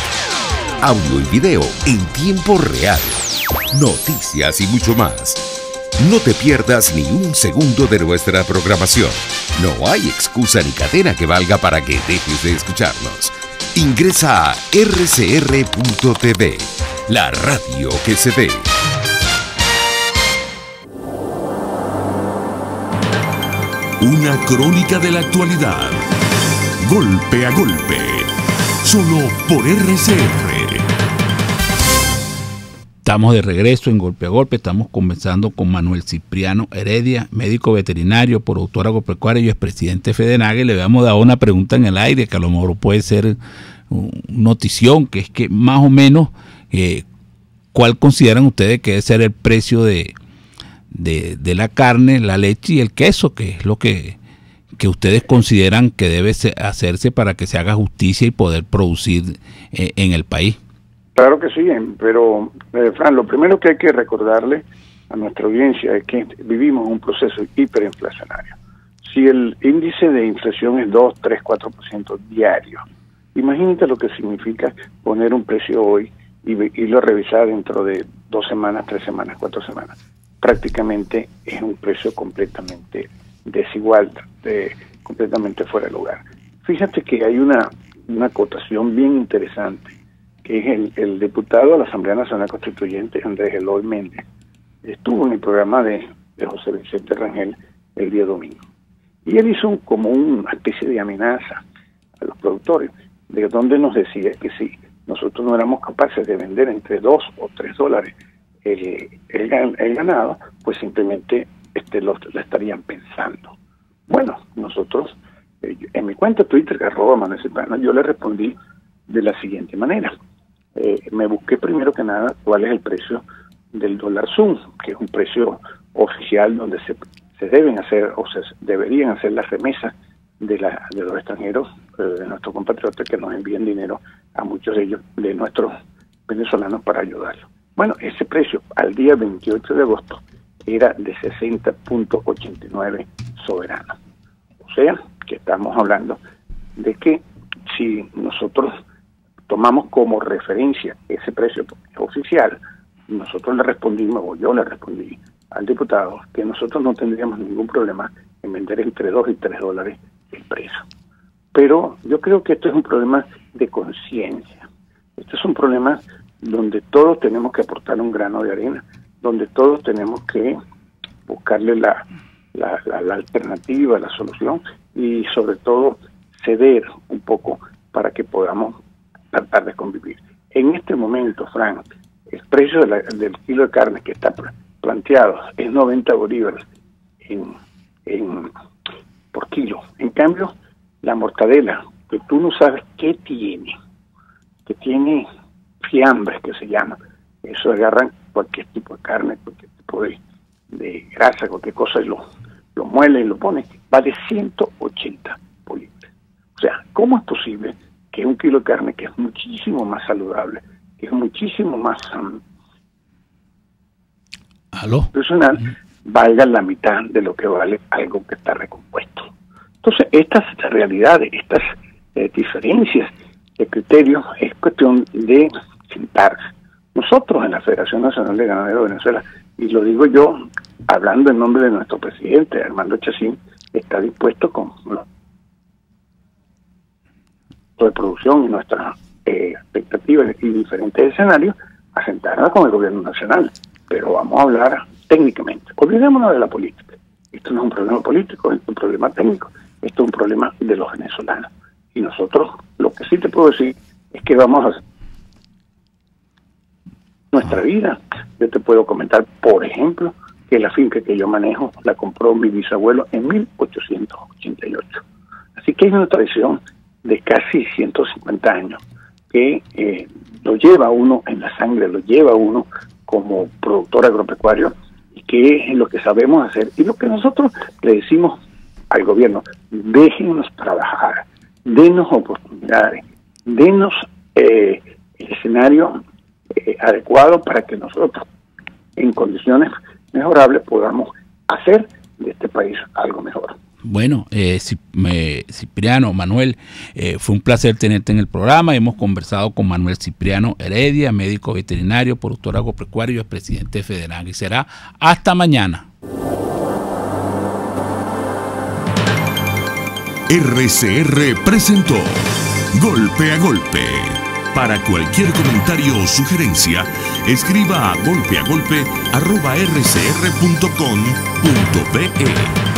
Speaker 12: Audio y video en tiempo real. Noticias y mucho más. No te pierdas ni un segundo de nuestra programación. No hay excusa ni cadena que valga para que dejes de escucharnos. Ingresa a rcr.tv, la radio que se ve.
Speaker 1: Una crónica de la actualidad. Golpe a golpe. Solo por RCR.
Speaker 2: Estamos de regreso en Golpe a Golpe. Estamos conversando con Manuel Cipriano Heredia, médico veterinario, productor agropecuario y expresidente de FEDENAGA. Le habíamos dado una pregunta en el aire que a lo mejor puede ser notición, que es que más o menos ¿cuál consideran ustedes que debe ser el precio de la carne, la leche y el queso, que es lo que ustedes consideran que debe hacerse para que se haga justicia y poder producir en el país?
Speaker 11: Claro que sí, pero Fran, lo primero que hay que recordarle a nuestra audiencia es que vivimos un proceso hiperinflacionario. Si el índice de inflación es 2, 3, 4% diario, imagínate lo que significa poner un precio hoy y irlo a revisar dentro de 2 semanas, 3 semanas, 4 semanas. Prácticamente es un precio completamente desigual, completamente fuera de lugar. Fíjate que hay una acotación bien interesante, que es el diputado de la Asamblea Nacional Constituyente, Andrés Eloy Méndez, estuvo en el programa de José Vicente Rangel el día domingo. Y él hizo como una especie de amenaza a los productores, de donde nos decía que si nosotros no éramos capaces de vender entre 2 o 3 dólares el ganado, pues simplemente lo estarían pensando. Bueno, nosotros, en mi cuenta Twitter, @Manuel Cipriano, yo le respondí de la siguiente manera. me busqué primero que nada cuál es el precio del dólar Zoom, que es un precio oficial donde se deben hacer o se deberían hacer las remesas de los extranjeros, de nuestros compatriotas que nos envían dinero a muchos de ellos, de nuestros venezolanos, para ayudarlos. Bueno, ese precio al día 28 de agosto era de 60.89 soberanos. O sea, que estamos hablando de que si nosotros tomamos como referencia ese precio oficial, nosotros le respondimos, o yo le respondí al diputado, que nosotros no tendríamos ningún problema en vender entre 2 y 3 dólares el precio. Pero yo creo que esto es un problema de conciencia. Esto es un problema donde todos tenemos que aportar un grano de arena, donde todos tenemos que buscarle la alternativa, la solución, y sobre todo ceder un poco para que podamos tratar de convivir. En este momento, Frank, el precio del kilo de carne que está planteado es 90 bolívares por kilo. En cambio, la mortadela, que tú no sabes qué tiene, que tiene fiambres, que se llama, eso agarran cualquier tipo de carne, cualquier tipo de grasa, cualquier cosa, y lo muele y lo pone, vale 180 bolívares. O sea, ¿cómo es posible que un kilo de carne, que es muchísimo más saludable, que es muchísimo más personal, valga la mitad de lo que vale algo que está recompuesto? Entonces, estas realidades, estas diferencias de criterios, es cuestión de sentarse. Nosotros en la Federación Nacional de Ganaderos de Venezuela, y lo digo yo hablando en nombre de nuestro presidente, Armando Chacín, está dispuesto con de producción y nuestras expectativas y diferentes escenarios a sentarnos con el gobierno nacional, pero vamos a hablar técnicamente. Olvidémonos de la política. Esto no es un problema político, es un problema técnico, esto es un problema de los venezolanos. Y nosotros, lo que sí te puedo decir es que vamos a hacer nuestra vida. Yo te puedo comentar, por ejemplo, que la finca que yo manejo la compró mi bisabuelo en 1888. Así que hay una tradición de casi 150 años que lo lleva uno en la sangre, lo lleva uno como productor agropecuario, y que es lo que sabemos hacer. Y lo que nosotros le decimos al gobierno: déjenos trabajar, denos oportunidades, denos el escenario adecuado para que nosotros, en condiciones mejorables, podamos hacer de este país algo mejor.
Speaker 2: Bueno, Cipriano, Manuel, fue un placer tenerte en el programa. Hemos conversado con Manuel Cipriano Heredia, médico veterinario, productor agropecuario y presidente federal. Y será hasta mañana.
Speaker 1: RCR presentó Golpe a Golpe. Para cualquier comentario o sugerencia, escriba a golpeagolpe@rcr.com.be.